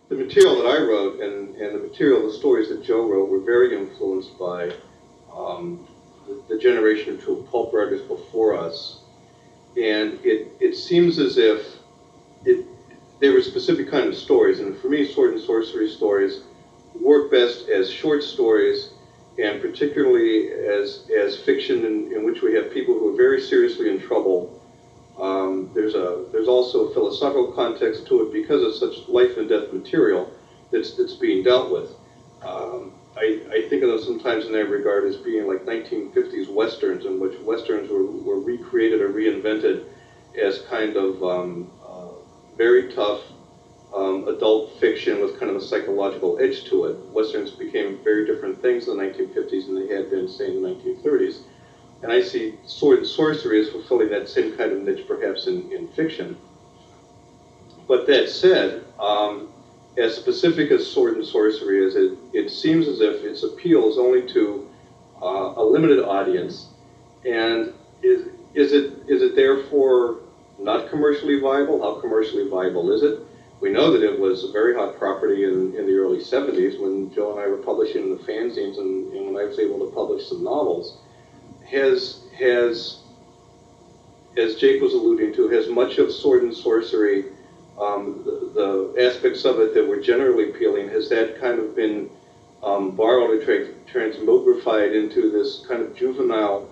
the material that I wrote and the material, the stories that Joe wrote were very influenced by the generation of true pulp writers before us. And it seems as if they were specific kind of stories. And for me, sword and sorcery stories work best as short stories, and particularly as fiction in which we have people who are very seriously in trouble. There's also a philosophical context to it because of such life and death material that's being dealt with. I think of them sometimes in that regard as being like 1950s westerns, in which westerns were recreated or reinvented as kind of very tough adult fiction with kind of a psychological edge to it. Westerns became very different things in the 1950s than they had been, say, in the 1930s. And I see sword and sorcery as fulfilling that same kind of niche, perhaps in fiction. But that said, as specific as sword and sorcery is, it seems as if its appeal is only to a limited audience. And is it therefore not commercially viable? How commercially viable is it? We know that it was a very hot property in the early 70s when Joe and I were publishing the fanzines and when I was able to publish some novels. Has, as Jake was alluding to, has much of sword and sorcery, the aspects of it that were generally appealing, has that kind of been borrowed or transmogrified into this kind of juvenile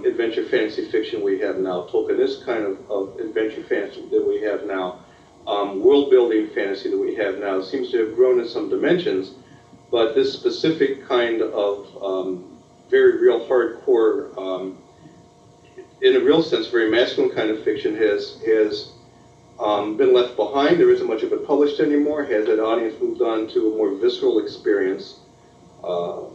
adventure fantasy fiction we have now, Tolkienesque kind of adventure fantasy that we have now, world-building fantasy that we have now, seems to have grown in some dimensions, but this specific kind of very real hardcore, in a real sense, very masculine kind of fiction has been left behind. There isn't much of it published anymore. Has that audience moved on to a more visceral experience of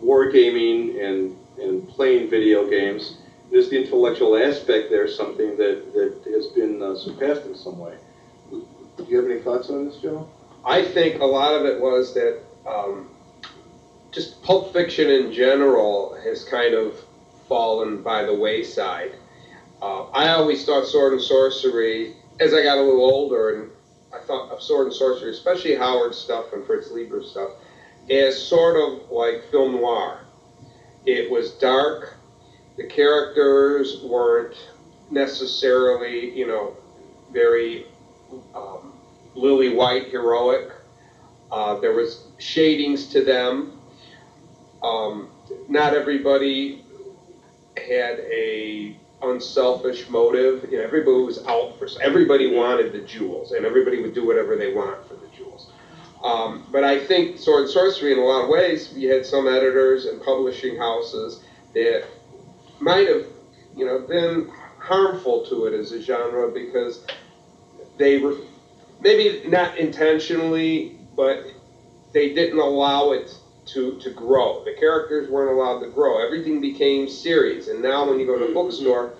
wargaming and playing video games? Is the intellectual aspect there something that has been surpassed in some way? Do you have any thoughts on this, Joe? I think a lot of it was that just pulp fiction in general has kind of fallen by the wayside. I always thought sword and sorcery, as I got a little older, and I thought of sword and sorcery, especially Howard's stuff and Fritz Lieber's stuff, as sort of like film noir. It was dark. The characters weren't necessarily, very lily white heroic. There was shadings to them. Not everybody had a unselfish motive. Everybody was out for. Everybody wanted the jewels, and everybody would do whatever they want for the jewels. But I think sword and sorcery, in a lot of ways, you had some editors and publishing houses that might have, been harmful to it as a genre because they were maybe not intentionally, but they didn't allow it to grow. The characters weren't allowed to grow. Everything became series, and now when you go to a bookstore,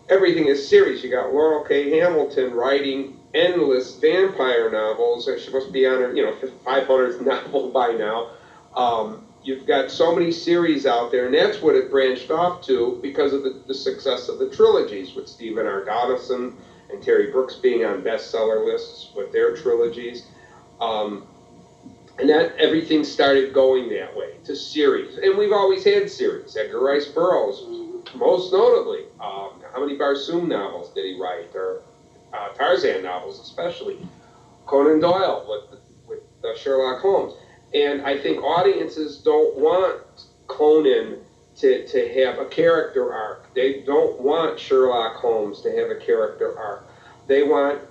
everything is series. You got Laurel K. Hamilton writing endless vampire novels. She's supposed to be on her, 500th novel by now. You've got so many series out there, and that's what it branched off to because of the success of the trilogies, with Stephen R. Donaldson and Terry Brooks being on bestseller lists with their trilogies. And that everything started going that way, to series. And we've always had series. Edgar Rice Burroughs, most notably. How many Barsoom novels did he write? Or Tarzan novels, especially. Conan Doyle with Sherlock Holmes. And I think audiences don't want Conan to have a character arc. They don't want Sherlock Holmes to have a character arc. They want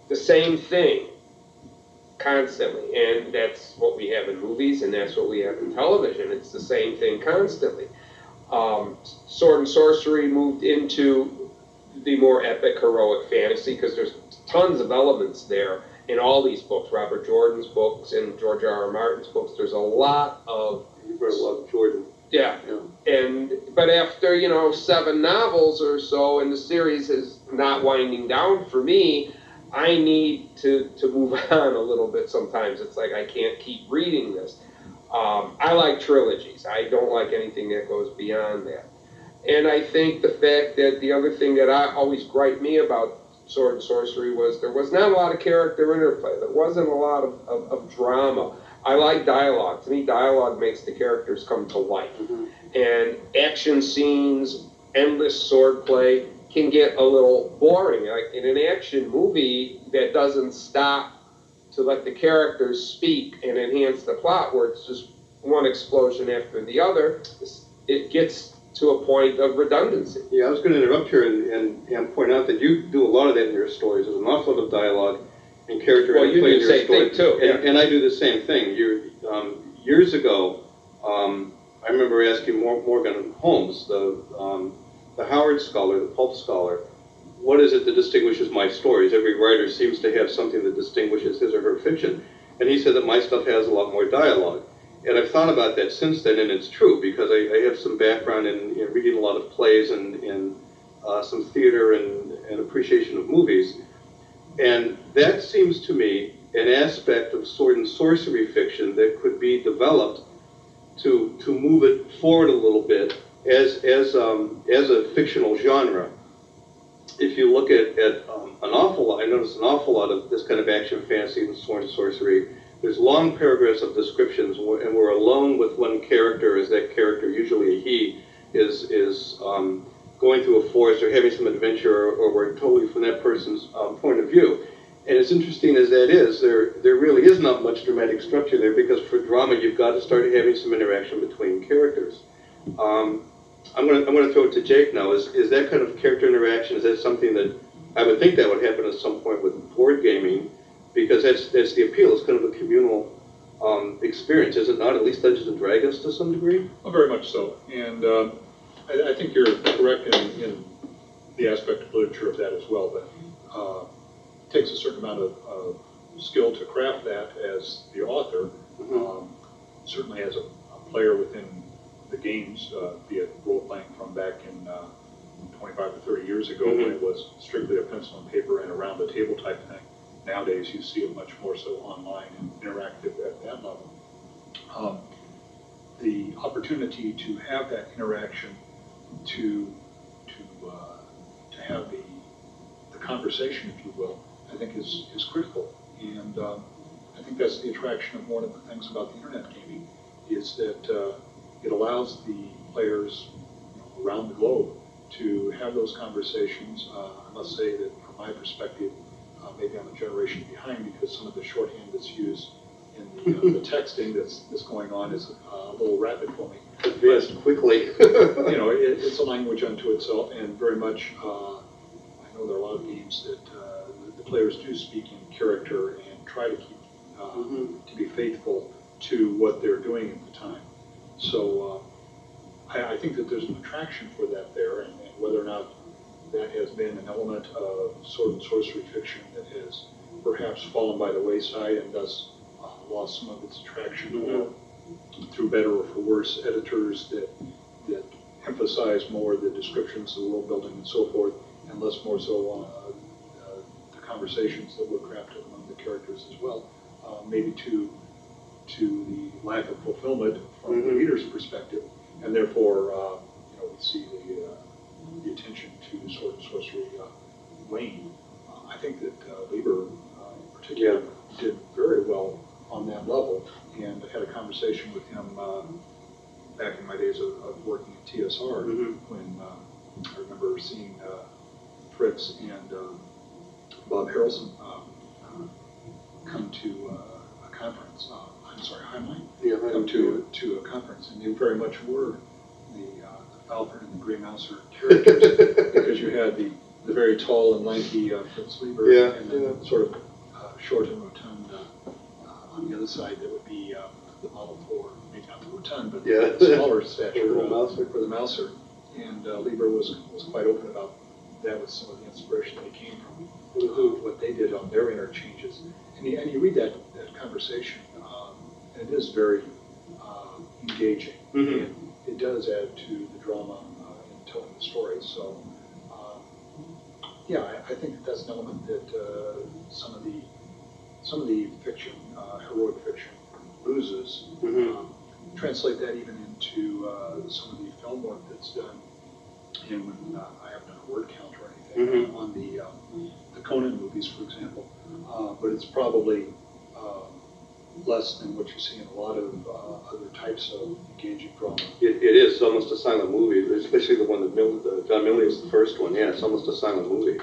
the same thing constantly. And that's what we have in movies, and that's what we have in television. It's the same thing constantly. Sword and sorcery moved into the more epic, heroic fantasy because there's tons of elements there in all these books, Robert Jordan's books and George R. R. Martin's books. There's a lot of... You better love Jordan. Yeah. But after, 7 novels or so, and the series is not winding down for me, I need to move on a little bit sometimes. It's like I can't keep reading this. I like trilogies. I don't like anything that goes beyond that. And I think the fact that the other thing that I always gripe me about sword and sorcery was there was not a lot of character interplay. There wasn't a lot of drama. I like dialogue. To me, dialogue makes the characters come to life. And action scenes, endless swordplay can get a little boring. Like in an action movie that doesn't stop to let the characters speak and enhance the plot, where it's just one explosion after the other, it gets to a point of redundancy. Yeah, I was going to interrupt here and point out that you do a lot of that in your stories. There's an awful lot of dialogue and character Well, you interplay do in the your same stories. thing, too, yeah. And I do the same thing. Years ago, I remember asking Morgan Holmes, the Howard scholar, the pulp scholar, what is it that distinguishes my stories? Every writer seems to have something that distinguishes his or her fiction. And he said that my stuff has a lot more dialogue. And I've thought about that since then, and it's true, because I have some background in reading a lot of plays and some theater and appreciation of movies. And that seems to me an aspect of sword and sorcery fiction that could be developed to move it forward a little bit as a fictional genre. If you look at I notice an awful lot of this kind of action fantasy and sword and sorcery. There's long paragraphs of descriptions, and we're alone with one character, as that character, usually a he, is going through a forest or having some adventure, or we're totally from that person's point of view. And as interesting as that is, there really is not much dramatic structure there, because for drama you've got to start having some interaction between characters. I'm going to throw it to Jake now. Is that kind of character interaction, is that something that I would think that would happen at some point with board gaming, because that's the appeal. It's kind of a communal experience, is it not? At least Dungeons and Dragons to some degree. Oh, very much so. And I think you're correct in the aspect of literature of that as well. That it takes a certain amount of skill to craft that as the author. Certainly as a player within the games, be it role-playing from back in 25 to 30 years ago, when it was strictly a pencil and paper and around the table type thing. Nowadays, you see it much more so online and interactive at that level. The opportunity to have that interaction, to have the conversation, if you will, I think is critical. And I think that's the attraction of one of the things about the internet gaming, is that it allows the players around the globe to have those conversations. I must say that from my perspective, maybe I'm a generation behind, because some of the shorthand that's used in the texting that's going on is a little rapid for me. Advanced quickly. It's a language unto itself, and very much, I know there are a lot of games that the players do speak in character and try to keep, to be faithful to what they're doing at the time. So I think that there's an attraction for that there, and whether or not that has been an element of sword and sorcery fiction that has perhaps fallen by the wayside and thus lost some of its attraction, or through better or for worse editors that emphasize more the descriptions, the world building and so forth, and less more so the conversations that were crafted among the characters as well, maybe to the lack of fulfillment from the reader's perspective, and therefore we see the attention to sword and sorcery wane. I think that Lieber in particular did very well on that level, and I had a conversation with him back in my days of working at TSR, when I remember seeing Fritz and Bob Harrelson come to a conference. Heinlein, come to a conference, and you very much were the Falcon and the Grey Mouser characters, because you had the very tall and lanky Fritz Lieber, and then sort of short and rotund on the other side. That would be the model for, maybe not the rotund, but the smaller stature for the Mouser. And Lieber was quite open about that, with some of the inspiration that came from what they did on their interchanges. And you read that conversation, and it is very engaging, and it does add to the drama in telling the story. So, I think that's an element that some of the fiction, heroic fiction, loses. Translate that even into some of the film work that's done. And when I haven't done a word count or anything, on the Conan movies, for example. But it's probably less than what you see in a lot of other types of engaging drama. It is almost a silent movie, especially the one that John Milius, the first one. Yeah, it's almost a silent movie.